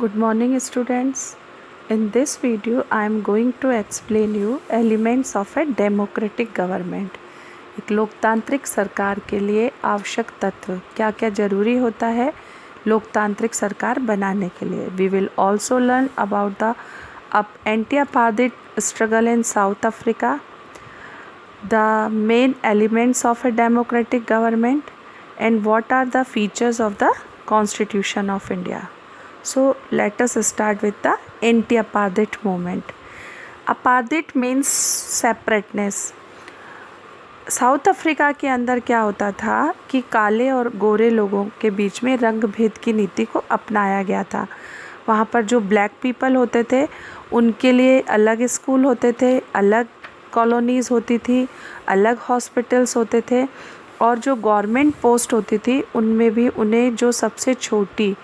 Good morning students. In this video I am going to explain you elements of a democratic government. एक लोकतांत्रिक सरकार के लिए आवश्यक तत्व क्या क्या ज़रूरी होता है लोकतांत्रिक सरकार बनाने के लिए. We will also learn about the anti-apartheid struggle in South Africa, the main elements of a democratic government, and what are the features of the Constitution of India. So let us start with the anti-apartheid movement. Apartheid means separateness. South Africa के अंदर क्या होता था कि काले और गोरे लोगों के बीच में रंग भेद की नीति को अपनाया गया था. वहाँ पर जो ब्लैक पीपल होते थे उनके लिए अलग स्कूल होते थे, अलग कॉलोनीज़ होती थी, अलग हॉस्पिटल्स होते थे, और जो गवर्नमेंट पोस्ट होती थी उनमें भी उन्हें जो सबसे छोटी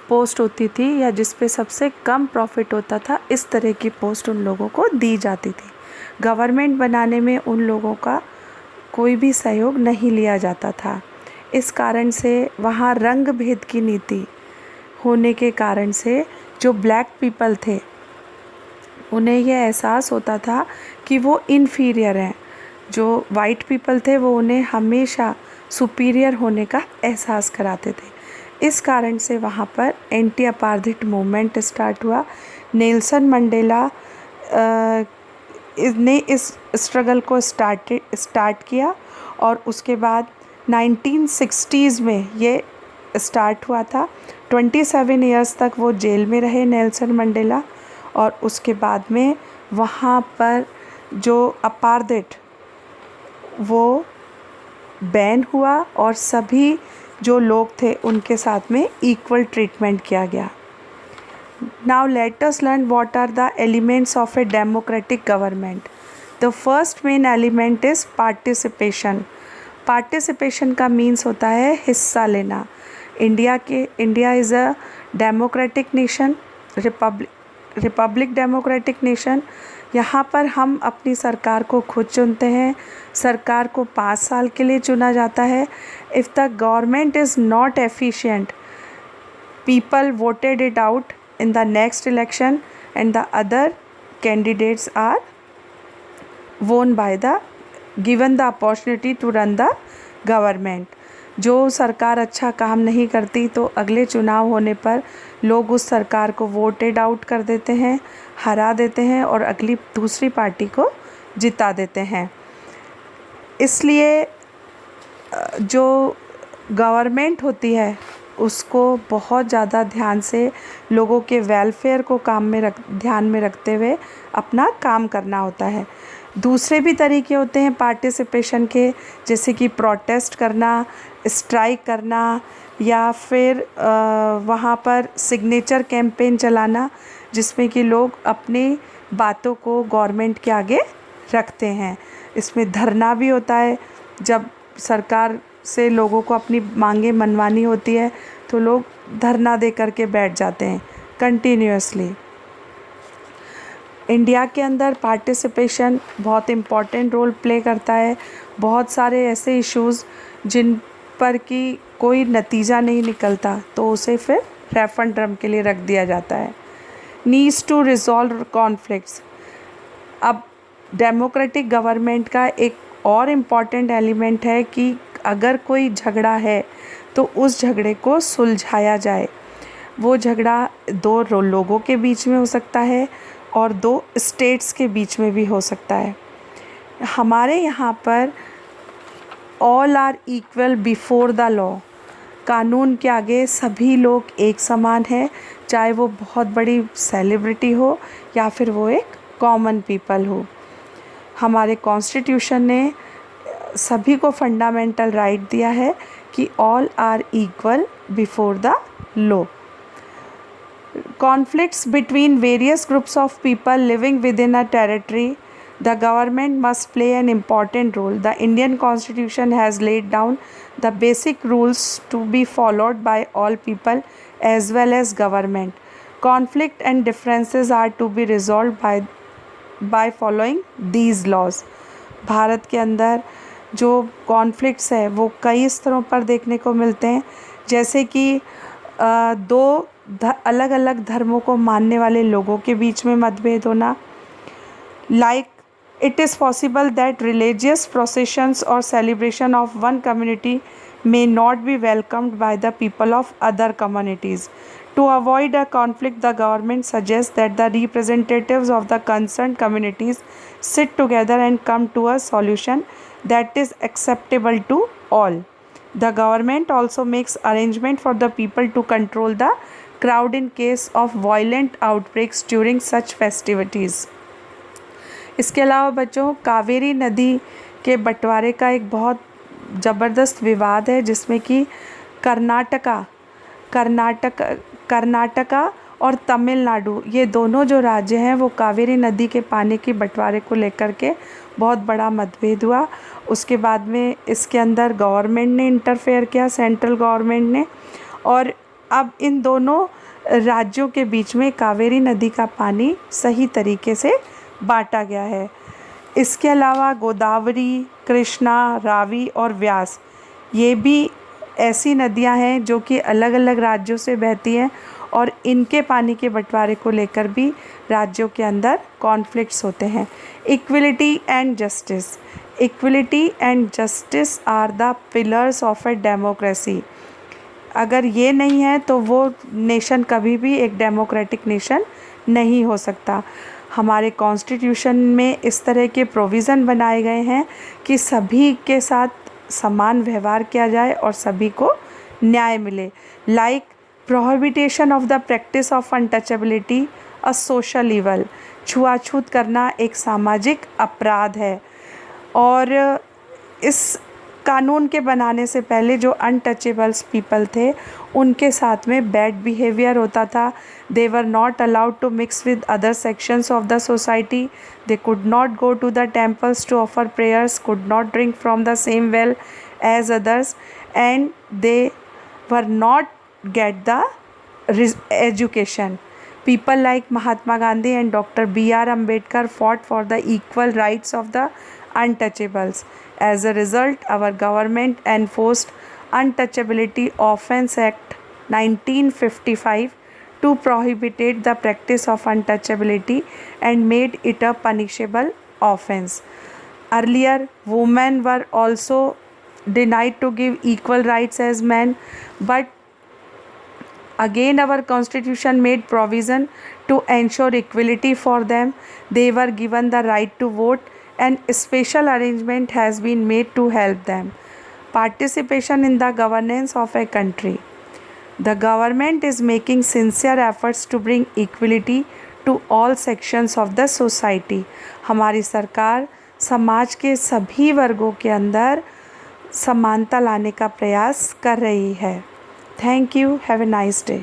पोस्ट होती थी या जिस पे सबसे कम प्रॉफिट होता था, इस तरह की पोस्ट उन लोगों को दी जाती थी. गवर्नमेंट बनाने में उन लोगों का कोई भी सहयोग नहीं लिया जाता था. इस कारण से वहाँ रंग भेद की नीति होने के कारण से जो ब्लैक पीपल थे उन्हें यह एहसास होता था कि वो इन्फीरियर हैं. जो वाइट पीपल थे वो उन्हें हमेशा सुपीरियर होने का एहसास कराते थे. इस कारण से वहाँ पर एंटी अपार्थाइड मूवमेंट स्टार्ट हुआ. नेल्सन मंडेला ने इस स्ट्रगल को स्टार्ट किया और उसके बाद 1960s में ये स्टार्ट हुआ था. 27 इयर्स तक वो जेल में रहे नेल्सन मंडेला, और उसके बाद में वहाँ पर जो अपार्थाइड वो बैन हुआ और सभी जो लोग थे उनके साथ में इक्वल ट्रीटमेंट किया गया. Now let us learn what are the elements of a democratic government. The first main element is participation. Participation का मीन्स होता है हिस्सा लेना. India is a democratic nation, Republic democratic nation. यहाँ पर हम अपनी सरकार को खुद चुनते हैं. सरकार को 5 साल के लिए चुना जाता है. If the government is not efficient, people voted it out in the next election and the other candidates are won by the given the opportunity to run the government. जो सरकार अच्छा काम नहीं करती तो अगले चुनाव होने पर लोग उस सरकार को वोटेड आउट कर देते हैं, हरा देते हैं और अगली दूसरी पार्टी को जिता देते हैं. इसलिए जो गवर्नमेंट होती है उसको बहुत ज़्यादा ध्यान से लोगों के वेलफेयर को ध्यान में रखते हुए अपना काम करना होता है. दूसरे भी तरीके होते हैं पार्टिसिपेशन के, जैसे कि प्रोटेस्ट करना, स्ट्राइक करना, या फिर वहाँ पर सिग्नेचर कैंपेन चलाना जिसमें कि लोग अपनी बातों को गवर्नमेंट के आगे रखते हैं. इसमें धरना भी होता है. जब सरकार से लोगों को अपनी मांगे मनवानी होती है तो लोग धरना दे करके बैठ जाते हैं कंटिन्यूअसली. इंडिया के अंदर पार्टिसिपेशन बहुत इम्पॉर्टेंट रोल प्ले करता है. बहुत सारे ऐसे इश्यूज़ जिन पर कि कोई नतीजा नहीं निकलता तो उसे फिर रेफरेंडम के लिए रख दिया जाता है. Needs to resolve conflicts. अब डेमोक्रेटिक गवर्नमेंट का एक और इम्पॉर्टेंट एलिमेंट है कि अगर कोई झगड़ा है तो उस झगड़े को सुलझाया जाए. वो झगड़ा 2 लोगों के बीच में हो सकता है और 2 स्टेट्स के बीच में भी हो सकता है. हमारे यहाँ पर all are equal before the law. कानून के आगे सभी लोग एक समान हैं, चाहे वो बहुत बड़ी सेलिब्रिटी हो या फिर वो एक कॉमन पीपल हो. हमारे कॉन्स्टिट्यूशन ने सभी को फंडामेंटल राइट दिया है कि all are equal before the law. Conflicts between various groups of people living within a territory, the government must play an important role. The Indian constitution has laid down the basic rules to be followed by all people as well as government. Conflict and differences are to be resolved by following these laws. Bharat के अंदर जो conflicts है वो कई स्तरों पर देखने को मिलते हैं. जैसे कि 2 अलग अलग धर्मों को मानने वाले लोगों के बीच में मतभेद होना। Like it is possible that religious processions or celebration of one community may not be welcomed by the people of other communities. To avoid a conflict, the government suggests that the representatives of the concerned communities sit together and come to a solution that is acceptable to all. The government also makes arrangement for the people to control the crowd in case of violent outbreaks during such festivities. इसके अलावा बच्चों, कावेरी नदी के बंटवारे का एक बहुत ज़बरदस्त विवाद है जिसमें कि कर्नाटका और तमिलनाडु, ये दोनों जो राज्य हैं वो कावेरी नदी के पानी के बंटवारे को लेकर के बहुत बड़ा मतभेद हुआ। उसके बाद में इसके अंदर गवर्नमेंट ने इंटरफेयर किया, सेंट्रल गवर्नमेंट ने, और अब इन दोनों राज्यों के बीच में कावेरी नदी का पानी सही तरीके से बांटा गया है। इसके अलावा गोदावरी, कृष्णा, रावी और व्यास, ये भी ऐसी नदियां हैं जो कि अलग अलग राज्यों से बहती हैं और इनके पानी के बंटवारे को लेकर भी राज्यों के अंदर कॉन्फ्लिक्ट्स होते हैं। Equality and justice are the pillars of a democracy. अगर ये नहीं है तो वो नेशन कभी भी एक डेमोक्रेटिक नेशन नहीं हो सकता। हमारे कॉन्स्टिट्यूशन में इस तरह के प्रोविज़न बनाए गए हैं कि सभी के साथ समान व्यवहार किया जाए और सभी को न्याय मिले। Like प्रोहिबिटेशन of the practice of untouchability a social evil. छुआछूत करना एक सामाजिक अपराध है। और इस कानून के बनाने से पहले जो अनटचेबल्स पीपल थे उनके साथ में बैड बिहेवियर होता था। They were not allowed to mix with other sections of the society. They could not go to the temples to offer prayers, could not drink from the same well as others, and they were not get the education. People like Mahatma Gandhi and Dr. B.R. Ambedkar fought for the equal rights of the untouchables. As a result, our government enforced Untouchability Offence Act 1955 to prohibit the practice of untouchability and made it a punishable offence. Earlier, women were also denied to give equal rights as men, but again our constitution made provision to ensure equality for them. They were given the right to vote and special arrangement has been made to help them. Participation in the governance of a country. The government is making sincere efforts to bring equality to all sections of the society. हमारी सरकार समाज के सभी वर्गों के अंदर समानता लाने का प्रयास कर रही है. Thank you. Have a nice day.